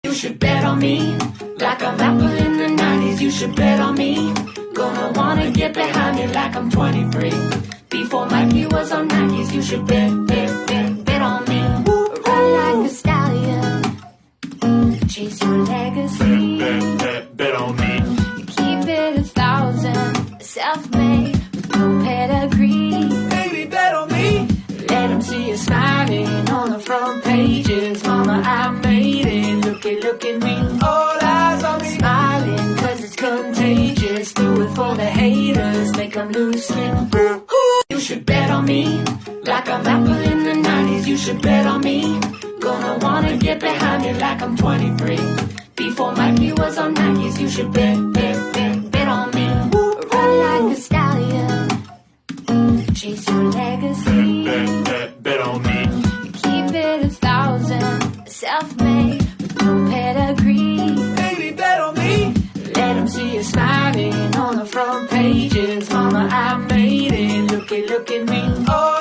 You should bet on me, like I'm Apple in the 90s. You should bet on me. Gonna wanna get behind me like I'm 23. Before Mikey was on Nikes, you should bet on me. Run like a stallion, chase your legacy. Bet on me. Keep it 1,000, self-made, with no pedigree. Baby, bet on me. Let them see you smiling on the front pages. Mama, I made it, look at me. All eyes on me. Smiling cause it's contagious. Do it for the haters, make them lose sleep. You should bet on me, like I'm Apple in the 90s. You should bet on me. Gonna wanna get behind me like I'm 23. Before Mikey was on Nikes, you should bet on me. Run like a stallion, chase your legacy. Bet on me. Keep it 1,000, self-made, with no pedigree. Baby, bet on me. Let them see you smiling on the front pages. Mama, I made it, look at me. All